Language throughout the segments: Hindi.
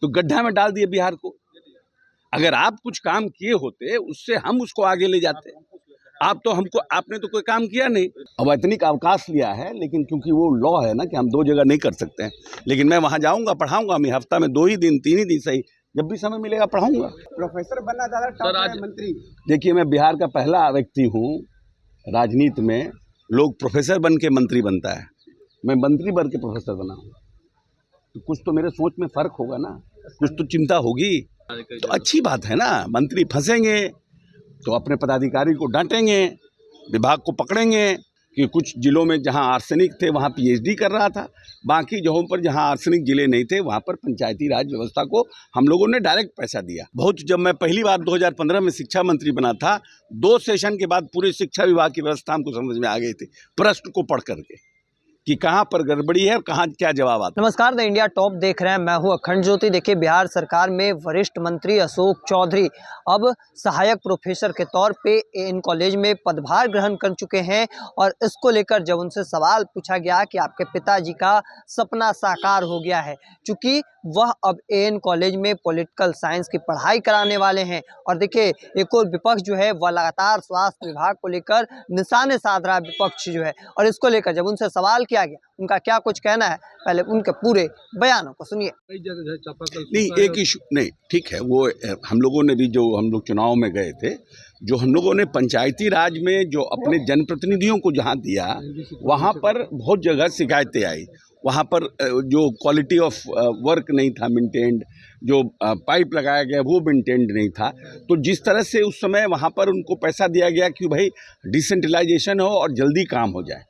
तो गड्ढा में डाल दिए बिहार को। अगर आप कुछ काम किए होते उससे हम उसको आगे ले जाते। आप तो हमको, आपने तो कोई काम किया नहीं। अवैतनिक अवकाश लिया है, लेकिन क्योंकि वो लॉ है ना कि हम 2 जगह नहीं कर सकते हैं, लेकिन मैं वहाँ जाऊँगा, पढ़ाऊँगा। मैं हफ्ता में 2 ही दिन 3 ही दिन सही, जब भी समय मिलेगा पढ़ाऊँगा। प्रोफेसर बनना ज़्यादा टफ है मंत्री? देखिए, मैं बिहार का पहला व्यक्ति हूँ राजनीति में, लोग प्रोफेसर बन के मंत्री बनता है, मैं मंत्री बन के प्रोफेसर बना हूँ। तो कुछ तो मेरे सोच में फ़र्क होगा ना, कुछ तो चिंता होगी। तो अच्छी बात है ना। मंत्री फंसेंगे तो अपने पदाधिकारी को डांटेंगे, विभाग को पकड़ेंगे कि कुछ जिलों में जहां आर्सेनिक थे वहां पीएचडी कर रहा था, बाकी जगहों पर जहां आर्सेनिक जिले नहीं थे वहां पर पंचायती राज व्यवस्था को हम लोगों ने डायरेक्ट पैसा दिया। जब मैं पहली बार 2015 में शिक्षा मंत्री बना था, 2 सेशन के बाद पूरे शिक्षा विभाग की व्यवस्था हमको समझ में आ गई थी, प्रश्न को पढ़ करके कि कहाँ पर गड़बड़ी है और कहाँ क्या जवाब आता है। नमस्कार, द इंडिया टॉप देख रहे हैं, मैं हूं अखंड ज्योति। देखिए, बिहार सरकार में वरिष्ठ मंत्री अशोक चौधरी अब सहायक प्रोफेसर के तौर पे इन कॉलेज में पदभार ग्रहण कर चुके हैं। और इसको लेकर जब उनसे सवाल पूछा गया कि आपके पिताजी का सपना साकार हो गया है, चूँकि वह अब एएन कॉलेज में पॉलिटिकल साइंस की पढ़ाई कराने वाले हैं। और देखिए, एक और विपक्ष जो है वह लगातार स्वास्थ्य विभाग को लेकर निशाने साध रहा विपक्ष जो है, और इसको लेकर जब उनसे सवाल किया गया उनका क्या कुछ कहना है, पहले उनके पूरे बयानों को सुनिए। नहीं, एक इशू नहीं, ठीक है, वो हम लोगों ने भी, जो हम लोग चुनाव में गए थे, जो हम लोगों ने पंचायती राज में जो अपने जनप्रतिनिधियों को जहाँ दिया, वहाँ पर बहुत जगह शिकायतें आई। वहाँ पर जो क्वालिटी ऑफ वर्क नहीं था मेंटेन्ड, जो पाइप लगाया गया वो मेंटेन्ड नहीं था। तो जिस तरह से उस समय वहाँ पर उनको पैसा दिया गया कि भाई डिसेंट्रलाइजेशन हो और जल्दी काम हो जाए,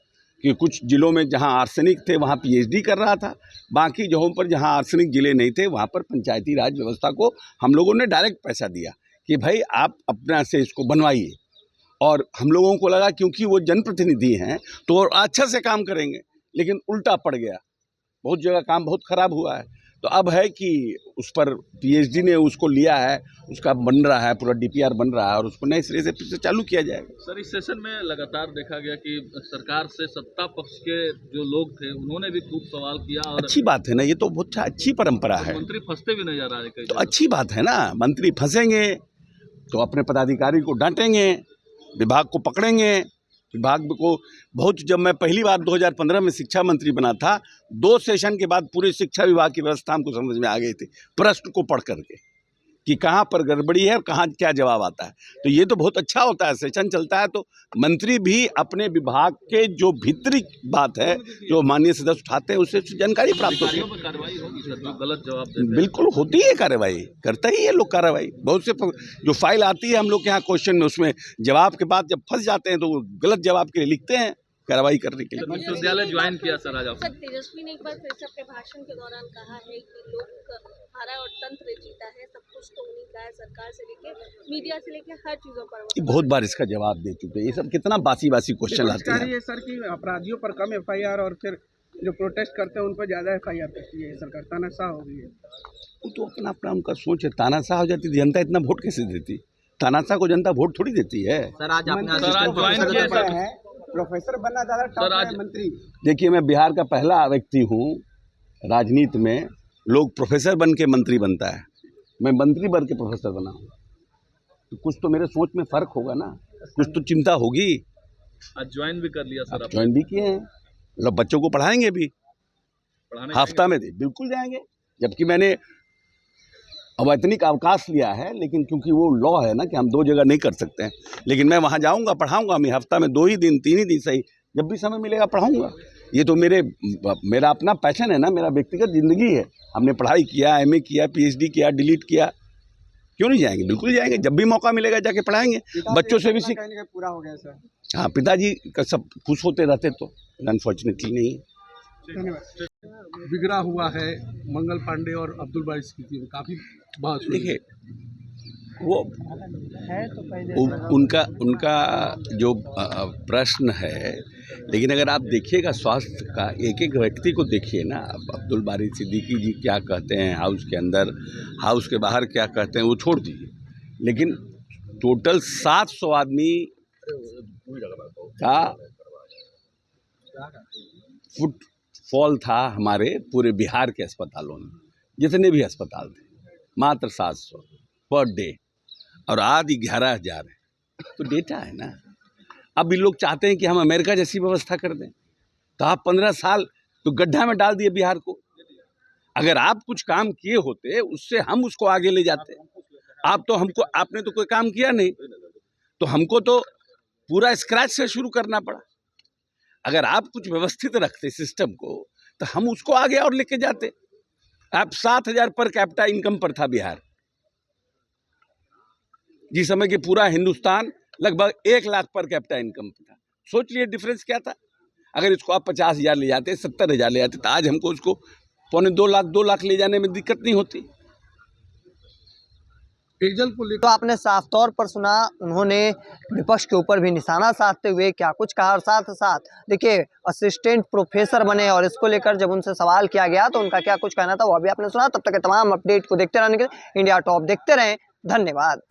कि कुछ जिलों में जहां आर्सेनिक थे वहां पीएचडी कर रहा था, बाकी जगहों पर जहां आर्सेनिक जिले नहीं थे वहां पर पंचायती राज व्यवस्था को हम लोगों ने डायरेक्ट पैसा दिया कि भाई आप अपना से इसको बनवाइए। और हम लोगों को लगा क्योंकि वो जनप्रतिनिधि हैं तो अच्छा से काम करेंगे, लेकिन उल्टा पड़ गया। बहुत जगह काम बहुत खराब हुआ है। तो अब है कि उस पर पीएचडी ने उसको लिया है, उसका बन रहा है, पूरा डीपीआर बन रहा है और उसको नए सिरे से फिर से चालू किया जाएगा। सर, इस सेशन में लगातार देखा गया कि सरकार से सत्ता पक्ष के जो लोग थे उन्होंने भी खूब सवाल किया। और अच्छी बात है ना, ये तो बहुत अच्छी परंपरा है। मंत्री फंसते भी नजर आ रहे। तो अच्छी बात है ना, मंत्री फंसेंगे तो अपने पदाधिकारी को डांटेंगे, विभाग को पकड़ेंगे, विभाग को जब मैं पहली बार 2015 में शिक्षा मंत्री बना था, 2 सेशन के बाद पूरे शिक्षा विभाग की व्यवस्था हमको समझ में आ गई थी, प्रश्न को पढ़ करके कि कहाँ पर गड़बड़ी है और कहाँ क्या जवाब आता है। तो ये तो बहुत अच्छा होता है, सेशन चलता है तो मंत्री भी अपने विभाग के जो भीतरी बात है जो माननीय सदस्य उठाते हैं उससे जानकारी प्राप्त होती है। कार्रवाई होगी सर, जो गलत जवाब देते हैं? बिल्कुल होती है कार्रवाई, करता ही है लोग कार्रवाई। बहुत से जो फाइल आती है हम लोग के यहाँ क्वेश्चन में, उसमें जवाब के बाद जब फंस जाते हैं तो गलत जवाब के लिए लिखते हैं कार्रवाई करने के लिए। विश्वविद्यालय ज्वाइन किया सर आज आपने? तेजस्वी ने एक बार फिर से अपने भाषण के दौरान कहा है कि लोग हारा और तंत्र जीता है, सब कुछ तो उन्हीं का है, सरकार से लेके मीडिया से लेके हर चीजों पर। बहुत बार इसका जवाब दे चुके हैं। ये सब कितना बासी क्वेश्चन आते हैं। ये सर की अपराधियों पर कम एफआईआर और फिर जो प्रोटेस्ट करते हैं उन पर ज्यादा एफआईआर करती है सरकार, तानाशाह हो गई है। वो तो अपना उनका सोच है, तानाशाह हो जाती जनता इतना वोट कैसे देती? तानाशाह को जनता वोट थोड़ी देती है। सर आज आपने प्रोफेसर बनना ज़्यादा टफ है मंत्री? देखिए, मैं बिहार का पहला व्यक्ति हूँ राजनीति में, लोग प्रोफेसर बन के मंत्री बनता है, मैं मंत्री बन के प्रोफेसर बना हूँ। तो कुछ तो मेरे सोच में फ़र्क होगा ना, कुछ तो चिंता होगी। आज ज्वाइन भी कर लिया सर? ज्वाइन भी किए हैं, मतलब बच्चों को पढ़ाएंगे भी, हफ्ता में बिल्कुल जाएंगे। जबकि मैंने अवैतनिक अवकाश लिया है, लेकिन क्योंकि वो लॉ है ना कि हम 2 जगह नहीं कर सकते हैं, लेकिन मैं वहाँ जाऊँगा, पढ़ाऊँगा। मैं हफ्ता में 2 ही दिन 3 ही दिन सही, जब भी समय मिलेगा पढ़ाऊँगा। ये तो मेरा अपना पैशन है ना, मेरा व्यक्तिगत ज़िंदगी है। हमने पढ़ाई किया, एमए किया, पीएचडी किया, डिलीट किया, क्यों नहीं जाएंगे? बिल्कुल जाएंगे, जब भी मौका मिलेगा जाके पढ़ाएंगे, बच्चों से भी सीख। पूरा हो गया सर? हाँ, पिताजी का सब खुश होते रहते तो अनफॉर्चुनेटली नहीं। बिगड़ा हुआ है मंगल पांडे और अब्दुल बारी सिद्दीकी में, काफ़ी बात। देखिए, वो है तो उनका जो प्रश्न है, लेकिन अगर आप देखिएगा स्वास्थ्य का एक एक व्यक्ति को देखिए ना। अब अब्दुल बारी सिद्दीकी जी क्या कहते हैं हाउस के अंदर, हाउस के बाहर क्या कहते हैं वो छोड़ दीजिए, लेकिन टोटल 700 आदमी का फुटफॉल था हमारे पूरे बिहार के अस्पतालों में। जितने भी अस्पताल थे, मात्र 700 पर डे, और आज 11,000 है। तो डेटा है ना। अब ये लोग चाहते हैं कि हम अमेरिका जैसी व्यवस्था कर दें, तो आप 15 साल तो गड्ढा में डाल दिए बिहार को। अगर आप कुछ काम किए होते उससे हम उसको आगे ले जाते। आपने तो कोई काम किया नहीं, तो हमको तो पूरा स्क्रैच से शुरू करना पड़ा। अगर आप कुछ व्यवस्थित रखते सिस्टम को, तो हम उसको आगे और लेके जाते। आप 7,000 पर कैपिटा इनकम पर था बिहार, जिस समय कि पूरा हिंदुस्तान लगभग 1 लाख पर कैपिटा इनकम पे था। सोच लिए डिफरेंस क्या था। अगर इसको आप 50,000 ले जाते, 70,000 ले जाते, तो आज हमको उसको 2 लाख ले जाने में दिक्कत नहीं होती। पेयजल को तो लेकर आपने साफ तौर पर सुना, उन्होंने विपक्ष के ऊपर भी निशाना साधते हुए क्या कुछ कहा। और साथ साथ देखिए, असिस्टेंट प्रोफेसर बने और इसको लेकर जब उनसे सवाल किया गया तो उनका क्या कुछ कहना था वो भी आपने सुना। तब तक के तमाम अपडेट को देखते रहने के लिए इंडिया टॉप देखते रहें। धन्यवाद।